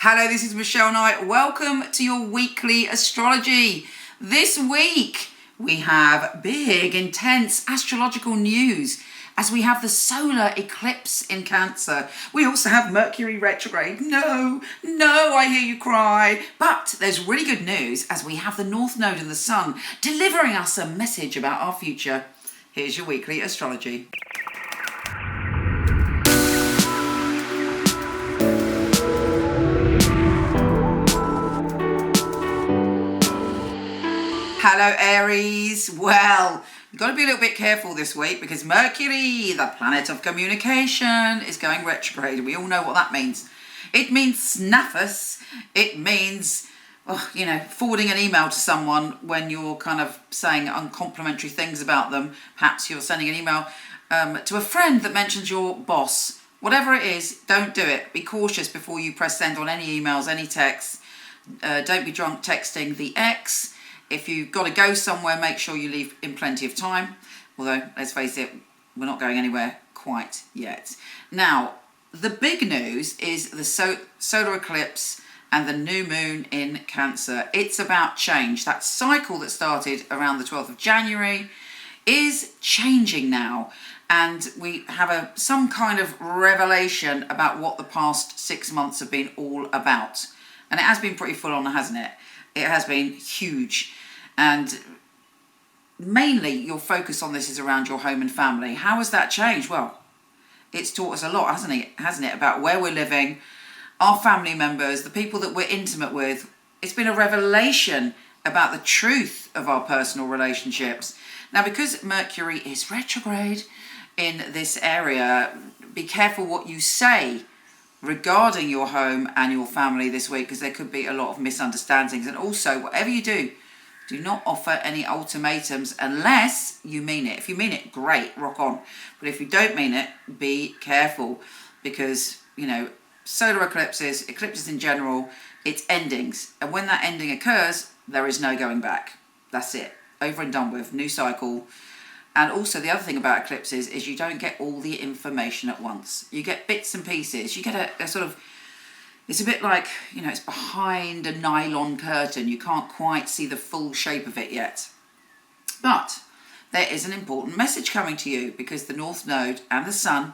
Hello, this is Michele Knight. Welcome to your weekly astrology. This week we have big, intense astrological news as we have the solar eclipse in Cancer. We also have Mercury retrograde. No, I hear you cry. But there's really good news as we have the North Node and the Sun delivering us a message about our future. Here's your weekly astrology. Hello Aries. Well, you've got to be a little bit careful this week because Mercury, the planet of communication, is going retrograde. We all know what that means. It means snaffus. It means, forwarding an email to someone when you're kind of saying uncomplimentary things about them. Perhaps you're sending an email to a friend that mentions your boss. Whatever it is, don't do it. Be cautious before you press send on any emails, any texts. Don't be drunk texting the ex. If you've got to go somewhere, make sure you leave in plenty of time. Although, let's face it, we're not going anywhere quite yet. Now, the big news is the solar eclipse and the new moon in Cancer. It's about change. That cycle that started around the 12th of January is changing now. And we have some kind of revelation about what the past 6 months have been all about. And it has been pretty full on, hasn't it? It has been huge. And mainly your focus on this is around your home and family. How has that changed? Well, it's taught us a lot, hasn't it, about where we're living, our family members, the people that we're intimate with. It's been a revelation about the truth of our personal relationships. Now, because Mercury is retrograde in this area, be careful what you say regarding your home and your family this week, because there could be a lot of misunderstandings. And also, whatever you do not offer any ultimatums unless you mean it. If you mean it, great, rock on. But if you don't mean it, be careful, because, solar eclipses in general, it's endings. And when that ending occurs, there is no going back. That's it. Over and done with. New cycle. And also the other thing about eclipses is you don't get all the information at once. You get bits and pieces. You get a sort of, it's a bit like, it's behind a nylon curtain. You can't quite see the full shape of it yet. But there is an important message coming to you because the North Node and the Sun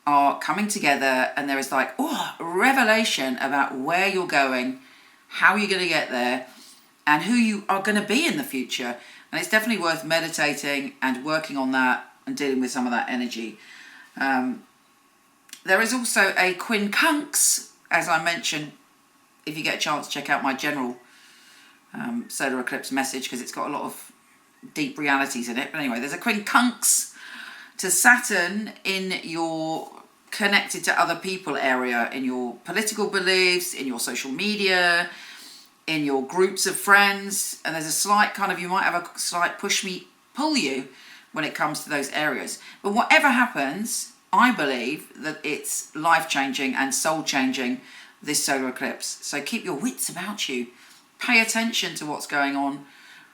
are coming together, and there is a revelation about where you're going, how you're going to get there, and who you are going to be in the future. And it's definitely worth meditating and working on that and dealing with some of that energy. There is also a QUINCUX, as I mentioned. If you get a chance, check out my general solar eclipse message, because it's got a lot of deep realities in it. But anyway, there's a QUINCUX to Saturn in your connected to other people area, in your political beliefs, in your social media, in your groups of friends. And there's a slight you might have a slight push me, pull you when it comes to those areas. But whatever happens, I believe that it's life-changing and soul-changing, this solar eclipse. So keep your wits about you. Pay attention to what's going on.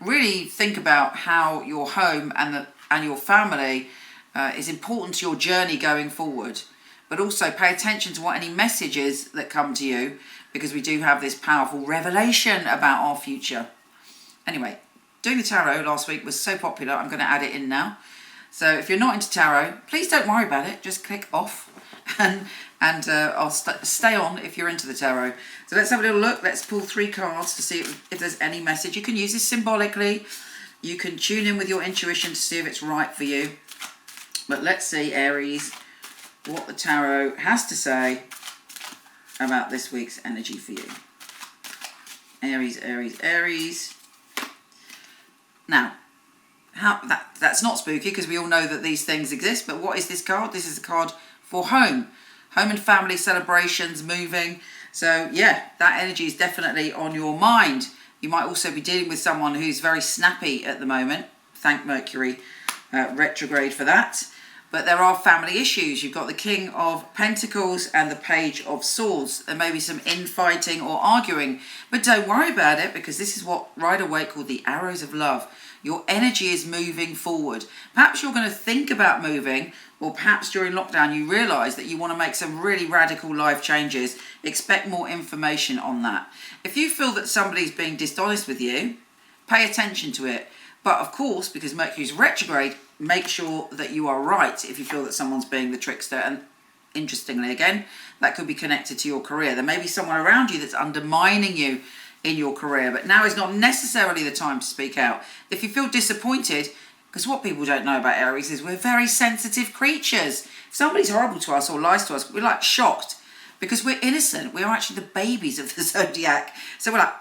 Really think about how your home and your family is important to your journey going forward. But also pay attention to what any messages that come to you, because we do have this powerful revelation about our future. Anyway, doing the tarot last week was so popular, I'm going to add it in now. So if you're not into tarot, please don't worry about it. Just click off and I'll stay on if you're into the tarot. So let's have a little look. Let's pull 3 cards to see if there's any message. You can use this symbolically. You can tune in with your intuition to see if it's right for you. But let's see, Aries, what the tarot has to say about this week's energy for you. Aries. Now, that's not spooky, because we all know that these things exist. But what is this card? This is a card for home and family celebrations, moving. So yeah, that energy is definitely on your mind. You might also be dealing with someone who's very snappy at the moment. Thank Mercury retrograde for that. But there are family issues. You've got the King of Pentacles and the Page of Swords. There may be some infighting or arguing, but don't worry about it, because this is what Rider-Waite called the arrows of love. Your energy is moving forward. Perhaps you're going to think about moving, or perhaps during lockdown you realise that you want to make some really radical life changes. Expect more information on that. If you feel that somebody's being dishonest with you, pay attention to it. But of course, because Mercury's retrograde, make sure that you are right if you feel that someone's being the trickster. And interestingly, again, that could be connected to your career. There may be someone around you that's undermining you in your career, but now is not necessarily the time to speak out. If you feel disappointed, because what people don't know about Aries is we're very sensitive creatures. If somebody's horrible to us or lies to us, we're like shocked, because we're innocent. We are actually the babies of the zodiac. So we're like,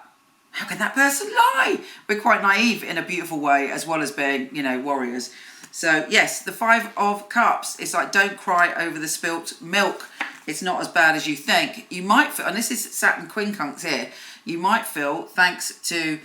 how can that person lie? We're quite naive in a beautiful way, as well as being, warriors. So yes, the Five of Cups, it's like, don't cry over the spilt milk. It's not as bad as you think. You might feel, and this is Saturn QUINCUX here, you might feel, thanks to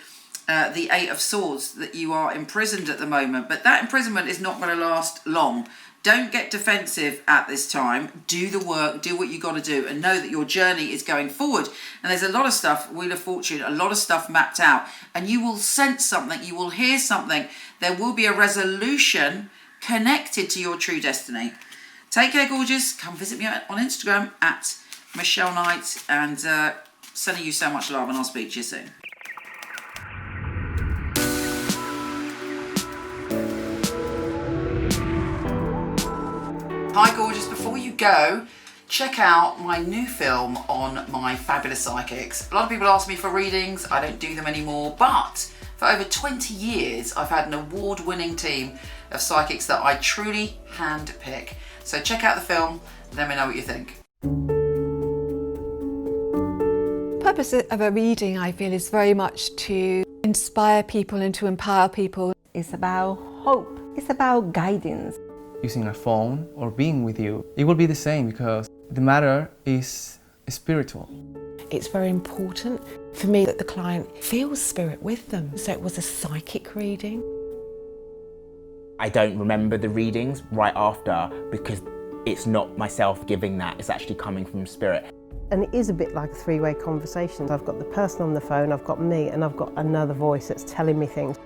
the Eight of Swords, that you are imprisoned at the moment. But that imprisonment is not going to last long. Don't get defensive at this time. Do the work, do what you got to do, and know that your journey is going forward. And there's a lot of stuff, Wheel of Fortune, a lot of stuff mapped out. And you will sense something, you will hear something. There will be a resolution connected to your true destiny. Take care, gorgeous. Come visit me on Instagram at Michele Knight, and sending you so much love, and I'll speak to you soon. Hi gorgeous, before you go, check out my new film on my fabulous psychics. A lot of people ask me for readings, I don't do them anymore, but for over 20 years I've had an award-winning team of psychics that I truly hand-pick. So check out the film, let me know what you think. The purpose of a reading, I feel, is very much to inspire people and to empower people. It's about hope, it's about guidance. Using a phone or being with you, it will be the same, because the matter is spiritual. It's very important for me that the client feels spirit with them. So it was a psychic reading. I don't remember the readings right after, because it's not myself giving that, it's actually coming from spirit. And it is a bit like a three-way conversation. I've got the person on the phone, I've got me, and I've got another voice that's telling me things.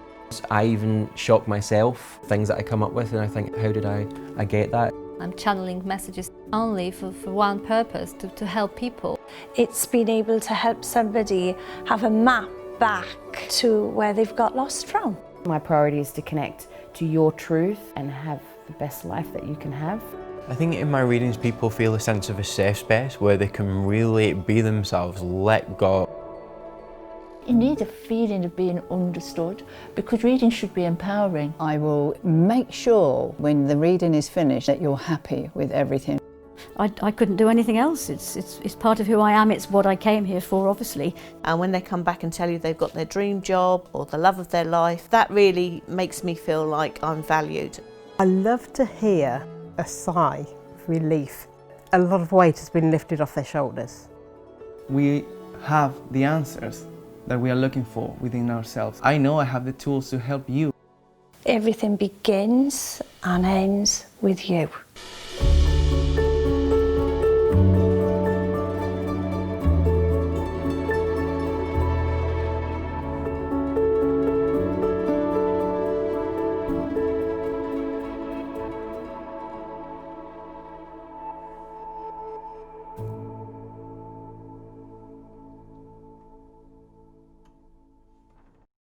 I even shock myself, things that I come up with, and I think, how did I get that? I'm channeling messages only for one purpose, to help people. It's been able to help somebody have a map back to where they've got lost from. My priority is to connect to your truth and have the best life that you can have. I think in my readings people feel a sense of a safe space where they can really be themselves, let go. You need a feeling of being understood, because reading should be empowering. I will make sure when the reading is finished that you're happy with everything. I couldn't do anything else. It's part of who I am. It's what I came here for, obviously. And when they come back and tell you they've got their dream job or the love of their life, that really makes me feel like I'm valued. I love to hear a sigh of relief. A lot of weight has been lifted off their shoulders. We have the answers that we are looking for within ourselves. I know I have the tools to help you. Everything begins and ends with you.